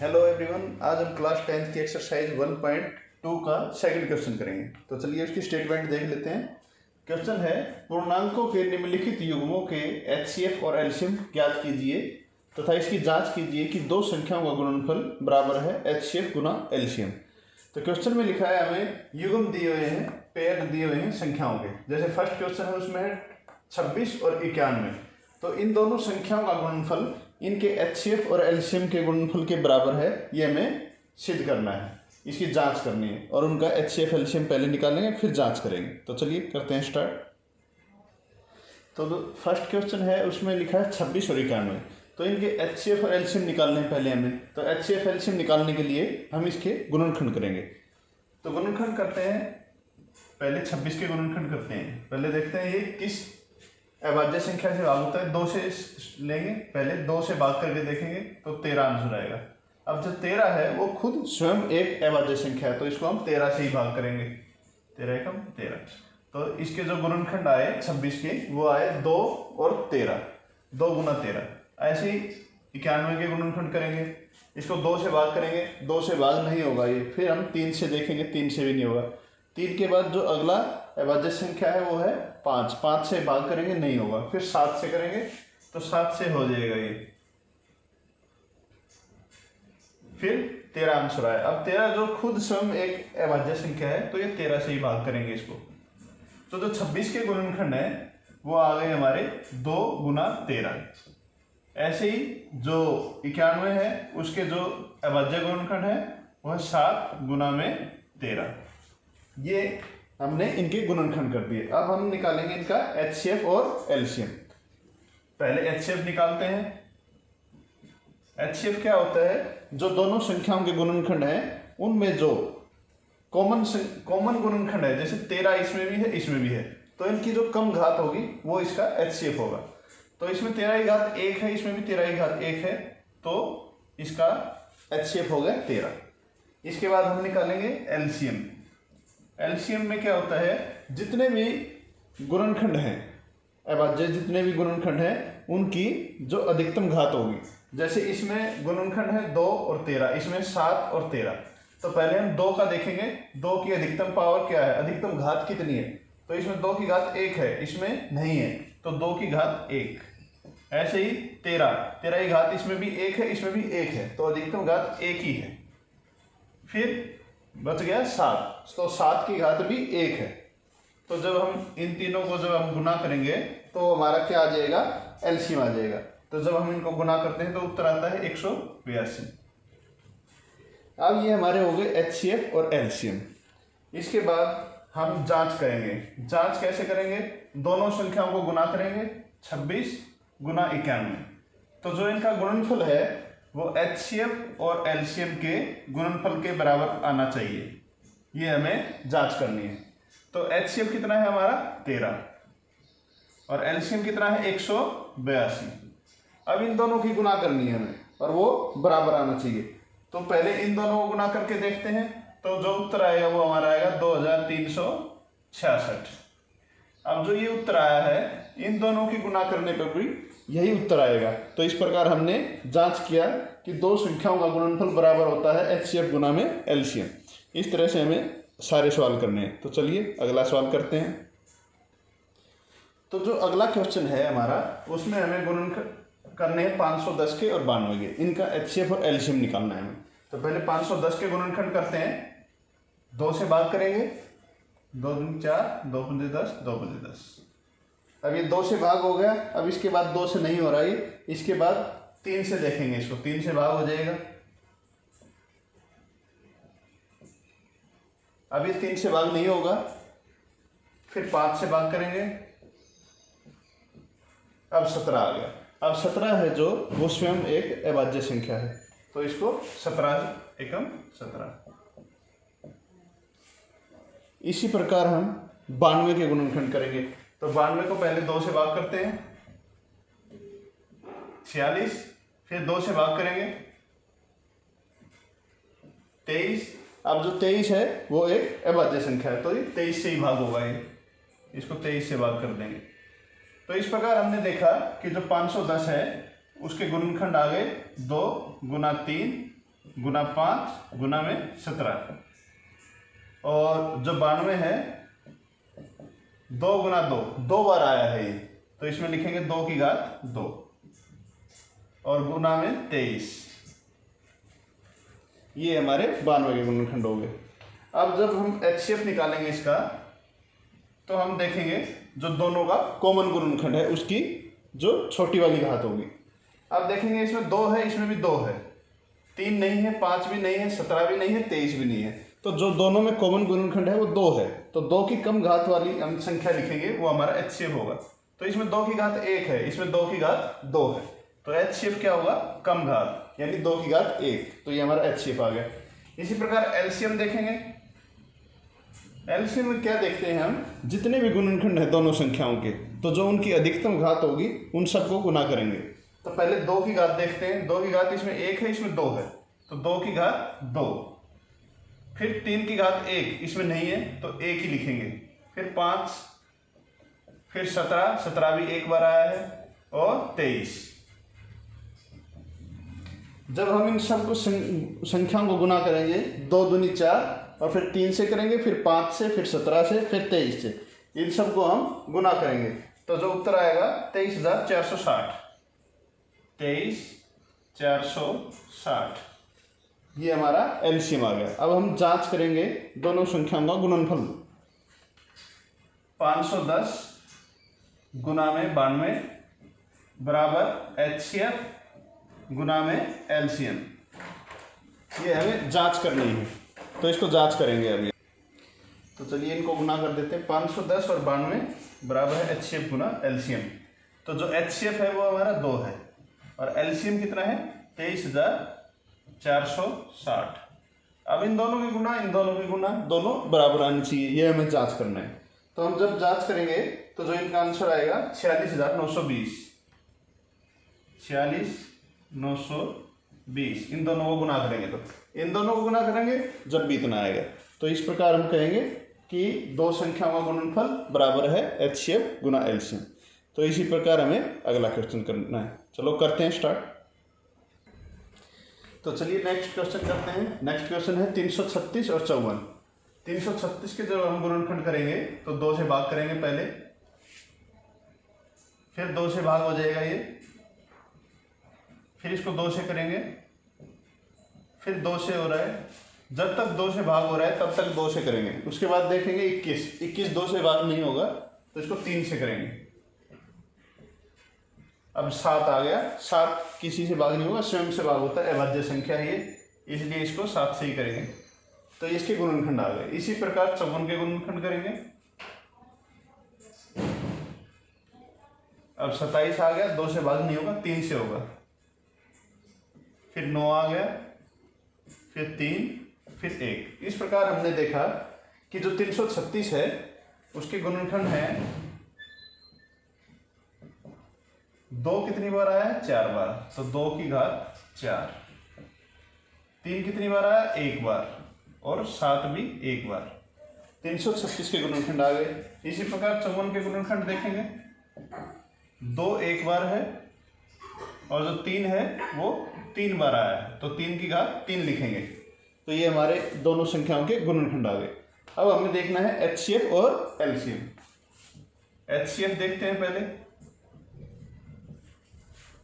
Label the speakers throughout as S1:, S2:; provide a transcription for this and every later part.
S1: Hello everyone, आज हम class 10th की एक्सरसाइज 1.2 का सेकंड क्वेश्चन करेंगे। तो चलिए इसकी स्टेटमेंट देख लेते हैं। क्वेश्चन है, पूर्णांकों के निम्नलिखित युग्मों के एचसीएफ और एलसीएम ज्ञात कीजिए तथा इसकी जांच कीजिए कि दो संख्याओं का गुणनफल बराबर है एचसीएफ गुना एलसीएम। तो क्वेश्चन में लिखा है, हमें युग्म दिए हुए हैं, पेयर दिए हुए हैं संख्याओं के। जैसे फर्स्ट क्वेश्चन है उसमें है 26 और 91। तो इन दोनों संख्याओं का गुणनफल इनके एचसीएफ और एलसीएम के गुणनफल के बराबर है, ये हमें सिद्ध करना है, इसकी जांच करनी है। और उनका एचसीएफ एलसीएम पहले निकालेंगे फिर जांच करेंगे। तो चलिए करते हैं स्टार्ट। तो फर्स्ट क्वेश्चन है उसमें लिखा है 26 और 91। तो इनके एचसीएफ और एलसीएम निकालने हैं पहले हमें। तो एचसीएफ एलसीएम निकालने के लिए हम इसके गुणनखंड करेंगे। तो गुणनखंड करते हैं, पहले 26 के गुणनखंड करते हैं। पहले देखते हैं ये किस अभाज्य संख्या से भाग होता है। 2 से लेंगे, पहले 2 से भाग करके देखेंगे तो 13 आंसर आएगा। अब जो 13 है वो खुद स्वयं एक अभाज्य संख्या है, तो इसको हम 13 से ही भाग करेंगे। 13 एकम 13। तो इसके जो गुणनखंड आए 26 के वो आए 2 और 13, 2 गुना 13। ऐसे ही 91 के गुणनखंड करेंगे, इसको 2 से भाग करेंगे, 2 से भाग नहीं होगा ये। फिर हम 3 से देखेंगे, 3 से भी नहीं होगा। 3 के बाद जो अगला अभाज्य संख्या है वो है 5, 5 से भाग करेंगे नहीं होगा। फिर 7 से करेंगे तो 7 से हो जाएगा ये। फिर 13 आंसर आया। अब 13 जो खुद स्वयं एक अभाज्य संख्या है तो ये 13 से ही भाग करेंगे इसको। तो जो 26 के गुणनखंड है वो आ गए हमारे 2 गुना 13। ऐसे ही जो 91 है उसके जो अभाज्य गुणनखंड है वह 7 गुना में 13। ये हमने इनके गुणनखंड कर दिए। अब हम निकालेंगे इनका एचसीएफ और एलसीएम। पहले एचसीएफ निकालते हैं। एचसीएफ क्या होता है, जो दोनों संख्याओं के गुणनखंड हैं उनमें जो कॉमन गुणनखंड है, जैसे 13 इसमें भी है इसमें भी है, तो इनकी जो कम घात होगी वो इसका एचसीएफ होगा। तो इसमें 13 की घात 1 है, इसमें भी 13 की घात 1 है, तो इसका एचसीएफ हो गया 13। इसके बाद हम निकालेंगे एलसीएम। एलसीएम में क्या होता है, जितने भी गुणनखंड हैं अभाज्य, जितने भी गुणनखंड हैं उनकी जो अधिकतम घात होगी। जैसे इसमें गुणनखंड है 2 और 13, इसमें 7 और 13। तो पहले हम 2 का देखेंगे, 2 की अधिकतम पावर क्या है, अधिकतम घात कितनी है। तो इसमें 2 की घात 1 है, इसमें नहीं है, तो 2 की घात 1। ऐसे ही 13 की घात इसमें भी 1 है, इसमें भी 1 है, तो अधिकतम घात 1 ही है। फिर बच गया 7, तो 7 की घात भी 1 है। तो जब हम इन तीनों को जब हम गुना करेंगे तो हमारा क्या आ जाएगा, एलसीएम आ जाएगा। तो जब हम इनको गुना करते हैं तो उत्तर आता है 182। अब ये हमारे हो गए एचसीएफ और एलसीएम। इसके बाद हम जांच करेंगे। जांच कैसे करेंगे, दोनों संख्याओं को गुना करेंगे, 26 गुना 91। तो जो इनका गुणनफल है वो एचसीएफ और एलसीएम के गुणनफल के बराबर आना चाहिए, ये हमें जांच करनी है। तो एचसीएफ कितना है हमारा 13 और एलसीएम कितना है 182। अब इन दोनों की गुना करनी है हमें और वो बराबर आना चाहिए। तो पहले इन दोनों को गुना करके देखते हैं, तो जो उत्तर आएगा वो हमारा आएगा 2366। अब जो ये उत्तर आया है इन दोनों की गुना करने पर भी यही उत्तर आएगा। तो इस प्रकार हमने जांच किया कि दो संख्याओं का गुणनफल बराबर होता है एचसीएफ गुना में एलसीएम। इस तरह से हमें सारे सवाल करने हैं। तो चलिए अगला सवाल करते हैं। तो जो अगला क्वेश्चन है हमारा उसमें हमें गुणनखंड करने हैं 510 के और 92 के। इनका एचसीएफ और एलसीएम निकालना है हमें। तो पहले 510 के गुणनखंड करते हैं, 2 से भाग करेंगे, 2 दूनी 4, 2 पंजे 10, 2 पंजे 10। अब ये 2 से भाग हो गया। अब इसके बाद 2 से नहीं हो रहा है, इसके बाद 3 से देखेंगे, इसको 3 से भाग हो जाएगा। अब ये 3 से भाग नहीं होगा, फिर 5 से भाग करेंगे। अब 17 आ गया। अब 17 है जो वो स्वयं एक अभाज्य संख्या है, तो इसको 17 एकम 17। इसी प्रकार हम 92 के गुणनखंड करेंगे। तो 92 को पहले 2 से भाग करते हैं, 46, फिर 2 से भाग करेंगे, 23। अब जो 23 है वो एक अभाज्य संख्या है, तो ये 23 से ही भाग होगा, ये इसको 23 से भाग कर देंगे। तो इस प्रकार हमने देखा कि जो 510 है उसके गुणनखंड आ गए 2 गुना 3 गुना 5 गुना में 17, और जो 92 है 2 गुना 2, 2 बार आया है ये, तो इसमें लिखेंगे 2 की घात 2 और गुना में 23। ये हमारे 92 के गुणनखंड हो गए। अब जब हम HCF निकालेंगे इसका, तो हम देखेंगे जो दोनों का कॉमन गुणनखंड है उसकी जो छोटी वाली घात होगी। अब देखेंगे इसमें 2 है, इसमें भी 2 है, 3 नहीं है, 5 भी नहीं है, 17 भी नहीं है, 23 भी नहीं है, तो जो दोनों में कॉमन गुणनखंड है वो 2 है, तो 2 की कम घात वाली हम संख्या लिखेंगे, वो हमारा HCF होगा। तो इसमें 2 की घात 1 है, इसमें 2 की घात 2 है, तो HCF क्या होगा, कम घात, यानी 2 की घात 1, तो ये हमारा HCF आ गया। इसी प्रकार LCM देखेंगे। LCM में क्या देखते हैं हम, जितने भी गुणनखंड है दोनों संख्याओं के, तो जो उनकी अधिकतम घात होगी उन सबको गुना करेंगे। तो पहले 2 की घात देखते हैं। 2 की घात इसमें 1 है, इसमें 2 है, तो 2 की घात 2। फिर 3 की घात 1, इसमें नहीं है तो 1 ही लिखेंगे। फिर 5, फिर 17, 17 भी एक बार आया है, और 23। जब हम इन सबको संख्याओं को गुना करेंगे, 2 दूनी 4, और फिर 3 से करेंगे, फिर 5 से, फिर 17 से, फिर 23 से, इन सबको हम गुना करेंगे, तो जो उत्तर आएगा 23,460, 23,460, ये हमारा LCM आ गया। अब हम जांच करेंगे दोनों संख्याओं का गुणनफल। 510 गुना में 92 बराबर HCF गुना में LCM, ये हमें जांच करनी है, तो इसको जांच करेंगे अभी। तो चलिए इनको गुना कर देते हैं। 510 और 92 बराबर है HCF गुना LCM। तो जो HCF है वो हमारा 2 है, और LCM कितना है, 23,460। अब इन दोनों की गुना, इन दोनों की गुना, दोनों बराबर आनी चाहिए, ये हमें जांच करना है। तो हम जब जांच करेंगे तो जो इनका आंसर आएगा 46,920, 46,920। इन दोनों को गुना करेंगे, तो इन दोनों को गुना करेंगे जब भी इतना आएगा, तो इस प्रकार हम कहेंगे कि दो संख्याओं का गुणनफल बराबर है HCF गुना LCM। तो इसी प्रकार हमें अगला क्वेश्चन करना है। चलो करते हैं स्टार्ट। तो चलिए नेक्स्ट क्वेश्चन करते हैं। नेक्स्ट क्वेश्चन है 336 और 54। 336 के जब हम गुणनखंड करेंगे तो 2 से भाग करेंगे पहले, फिर 2 से भाग हो जाएगा ये, फिर इसको 2 से करेंगे, फिर 2 से हो रहा है, जब तक 2 से भाग हो रहा है तब तक 2 से करेंगे। उसके बाद देखेंगे 21 2 से भाग नहीं होगा तो इसको 3 से करेंगे। अब 7 आ गया, 7 किसी से भाग नहीं होगा, स्वयं से भाग होता है, अभाज्य संख्या है ये, इसलिए इसको 7 से ही करेंगे। तो इसके गुणनखंड आ गए। इसी प्रकार 54 के गुणनखंड करेंगे। अब 27 आ गया, 2 से भाग नहीं होगा, 3 से होगा, फिर 9 आ गया, फिर 3, फिर 1। इस प्रकार हमने देखा कि जो 336 है उसके गुणनखंड है 2 कितनी बार आया है, 4 बार, तो 2 की घात 4। 3 कितनी बार आया, 1 बार, और 7 भी 1 बार। 336 के गुणनखंड आ गए। इसी प्रकार 54 के गुणनखंड देखेंगे। 2 1 बार है, और जो 3 है वो 3 बार आया है, तो 3 की घात 3 लिखेंगे। तो ये हमारे दोनों संख्याओं के गुणनखंड आ गए। अब हमें देखना है HCF और LCM। HCF देखते हैं पहले।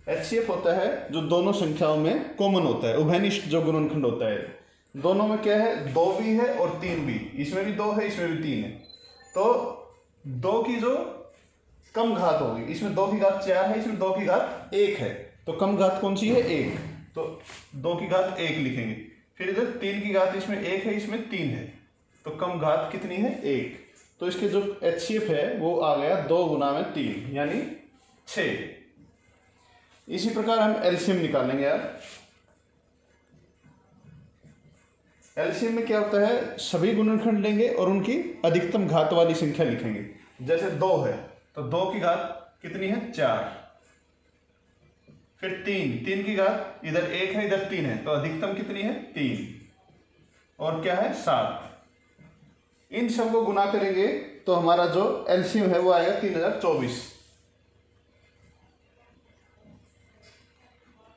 S1: HCF होता है जो दोनों संख्याओं में कॉमन होता है, उभयनिष्ठ जो गुणनखंड होता है। दोनों में क्या है, 2 भी है और 3 भी, इसमें भी 2 है, इसमें भी 3 है। तो 2 की जो कम घात होगी, इसमें 2 की घात 4 है, इसमें 2 की घात 1 है, तो कम घात कौन सी है, 1, तो 2 की घात 1 लिखेंगे। फिर इधर 3 की घात इसमें 1 है, इसमें 3 है, तो कम घात कितनी है, 1। तो इसके जो HCF है वो आ गया 2 गुना में 3 यानी 6। इसी प्रकार हम LCM निकालेंगे यार। LCM में क्या होता है, सभी गुणनखंड लेंगे और उनकी अधिकतम घात वाली संख्या लिखेंगे। जैसे 2 है तो 2 की घात कितनी है, 4। फिर 3 की घात इधर 1 है, इधर 3 है, तो अधिकतम कितनी है, 3, और क्या है, 7। इन सबको गुना करेंगे तो हमारा जो LCM है वो आएगा 3024।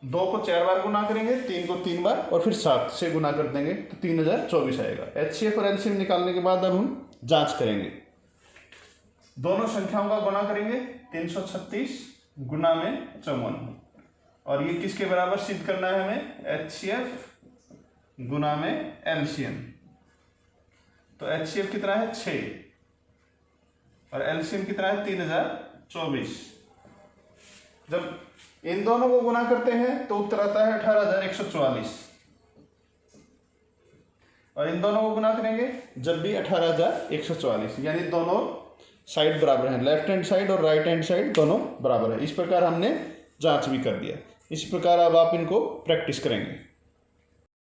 S1: 2 को 4 बार गुना करेंगे, 3 को 3 बार और फिर 7 से गुना कर देंगे तो 3024 आएगा। HCF और LCM निकालने के बाद अब हम जांच करेंगे। दोनों संख्याओं का गुना करेंगे 336 गुना में 54 और ये किसके बराबर सिद्ध करना है हमें? HCF गुना में LCM। तो HCF कितना है? 6 और LCM कितना है? 3024। जब इन दोनों को गुना करते हैं तो उत्तर आता है 18144 और इन दोनों को गुना करेंगे जब भी 18144, यानी दोनों साइड बराबर हैं, लेफ्ट हैंड साइड और राइट हैंड साइड दोनों बराबर है। इस प्रकार हमने जांच भी कर दिया। इस प्रकार अब आप इनको प्रैक्टिस करेंगे।